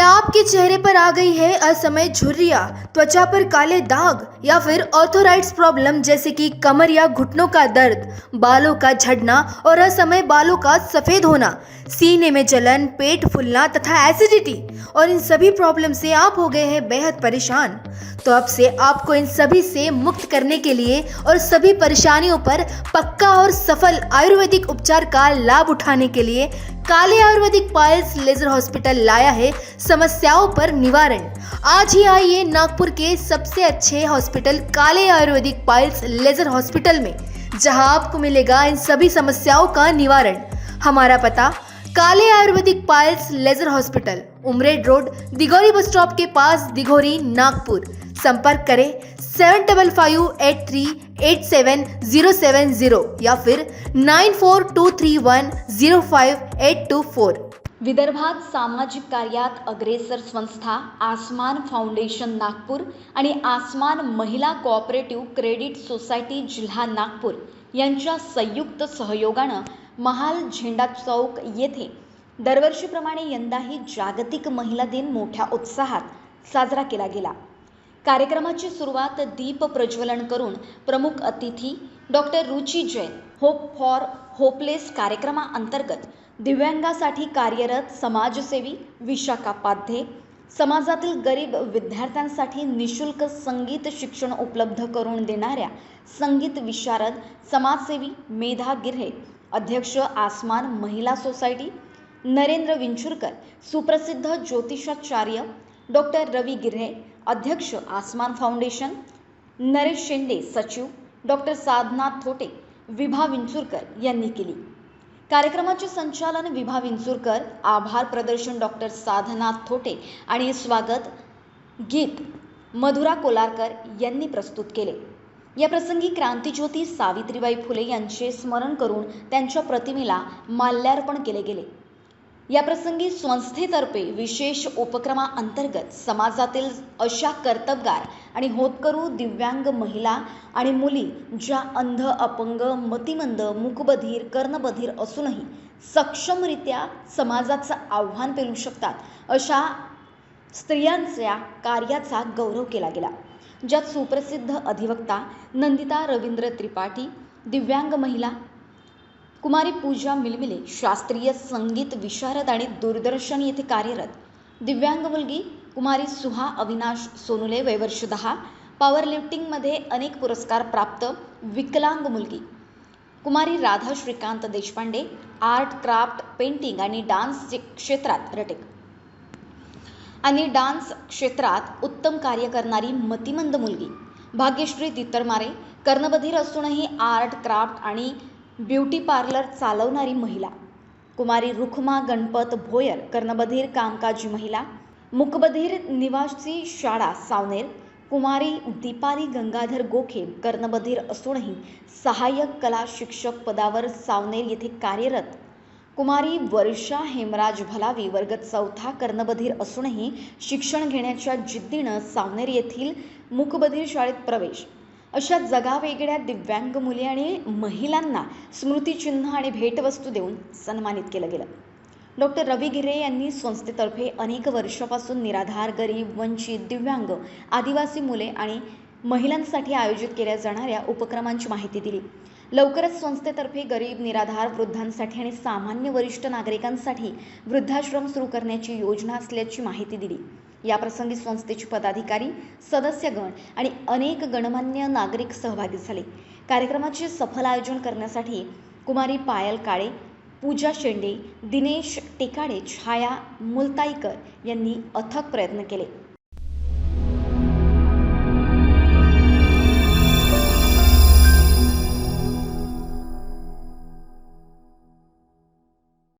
क्या आपके चेहरे पर आ गई है असमय झुर्रियां, त्वचा पर काले दाग या फिर ऑर्थोराइड्स प्रॉब्लम जैसे कि कमर या घुटनों का दर्द, बालों का झड़ना और असमय बालों का सफेद होना, सीने में जलन, पेट फूलना तथा एसिडिटी और इन सभी प्रॉब्लम से आप हो गए हैं बेहद परेशान। तो अब से आपको इन सभी से मुक्त करने के लिए और सभी परेशानियों पर पक्का और सफल आयुर्वेदिक उपचार का लाभ उठाने के लिए काले आयुर्वेदिक पायल्स लेजर हॉस्पिटल लाया है समस्याओं पर निवारण। आज ही आइए नागपुर के सबसे अच्छे हॉस्पिटल काले आयुर्वेदिक पायल्स लेजर हॉस्पिटल में, जहां आपको मिलेगा इन सभी समस्याओं का निवारण। हमारा पता Kale Ayurvedic piles laser hospital, Umred road, Dighori bus stop के पास, दिघोरी, नागपुर। संपर्क करें 7558387070 या फिर 9423105824। विदर्भात सामाजिक कार्यात अग्रेसर संस्था आसमान फाउंडेशन नागपूर आणि आसमान महिला कोऑपरेटिव्ह क्रेडिट सोसायटी जिल्हा नागपूर यांच्या संयुक्त सहयोगानं महाल झेंडा चौक येथे दरवर्षीप्रमाणे यंदाही जागतिक महिला दिन मोठ्या उत्साहात साजरा केला गेला। कार्यक्रमाची सुरुवात दीप प्रज्वलन करून प्रमुख अतिथी doctor Ruchi Jain hope for hopeless कार्यक्रमाअंतर्गत दिव्यांगासाठी कार्यरत समाजसेवी विशाखा पाध्ये, समाजातील गरीब विद्यार्थ्यांसाठी निशुल्क संगीत शिक्षण उपलब्ध करून देणाऱ्या संगीत विशारद समाजसेवी मेधा गिर्हे, अध्यक्ष आसमान महिला सोसायटी नरेंद्र विंचुरकर, सुप्रसिद्ध ज्योतिषाचार्य डॉक्टर रवी गिर्हे, अध्यक्ष आसमान फाउंडेशन नरेश शेंडे, सचिव डॉक्टर साधना थोटे, विभा विंचुरकर यांनी केली। कार्यक्रमाचे संचालन विभा विंचुरकर, आभार प्रदर्शन डॉक्टर साधना थोटे आणि स्वागत गीत मधुरा कोलारकर यांनी प्रस्तुत केले। या प्रसंगी क्रांतिज्योती सावित्रीबाई फुले यांचे स्मरण करून त्यांच्या प्रतिमेला माल्यार्पण केले गेले। या प्रसंगी संस्थेतर्फे विशेष उपक्रमाअंतर्गत समाजातील अशा कर्तबगार आणि होतकरू दिव्यांग महिला आणि मुली ज्या अंध, अपंग, मतिमंद, मूकबधीर, कर्णबधीर असूनही सक्षमरित्या समाजाचं आव्हान पेलू शकतात, अशा स्त्रियांच्या कार्याचा गौरव केला गेला, ज्यात सुप्रसिद्ध अधिवक्ता नंदिता रवींद्र त्रिपाठी, दिव्यांग महिला कुमारी पूजा मिलमिले, शास्त्रीय संगीत विशारद आणि दूरदर्शन येथे कार्यरत दिव्यांग मुलगी कुमारी सुहा अविनाश सोनुले, वय वर्ष 10, पॉवर लिफ्टिंगमध्ये अनेक पुरस्कार प्राप्त विकलांग मुलगी Kumari Radha Shrikant Deshpande, art, craft, painting आणि डान्स क्षेत्रात उत्तम कार्य करणारी मतिमंद मुलगी भाग्यश्री तित्तरमारे, कर्णबधीर असूनही आर्ट, क्राफ्ट आणि ब्युटी पार्लर चालवणारी महिला कुमारी रुखमा गणपत भोयर, कर्णबधीर कामकाजी महिला, मूकबधीर निवासी शाळा सावनेर, कुमारी दीपाली गंगाधर गोखे, कर्णबधीर असूनही सहाय्यक कला शिक्षक पदावर सावनेर येथे कार्यरत कुमारी वर्षा हेमराज भलावी, वर्ग 4, कर्णबधीर असूनही शिक्षण घेण्याच्या जिद्दीनं सावनेर येथील मूकबधीर शाळेत प्रवेश, अशा जगावेगळ्या दिव्यांग मुली आणि महिलांना स्मृतिचिन्ह आणि भेटवस्तू देऊन सन्मानित केलं गेलं। डॉक्टर रवी गिर्हे यांनी संस्थेतर्फे अनेक वर्षापासून निराधार, गरीब, वंचित, दिव्यांग, आदिवासी मुले आणि महिलांसाठी आयोजित केल्या जाणाऱ्या उपक्रमांची माहिती दिली। लवकरच संस्थेतर्फे गरीब, निराधार, वृद्धांसाठी आणि सामान्य वरिष्ठ नागरिकांसाठी वृद्धाश्रम सुरू करण्याची योजना असल्याची माहिती दिली। याप्रसंगी संस्थेचे पदाधिकारी, सदस्यगण आणि अनेक गणमान्य नागरिक सहभागी झाले। कार्यक्रमाचे सफल आयोजन करण्यासाठी कुमारी पायल काळे, पूजा शेंडे, दिनेश टेकाडे, छाया मुलताईकर यांनी अथक प्रयत्न केले।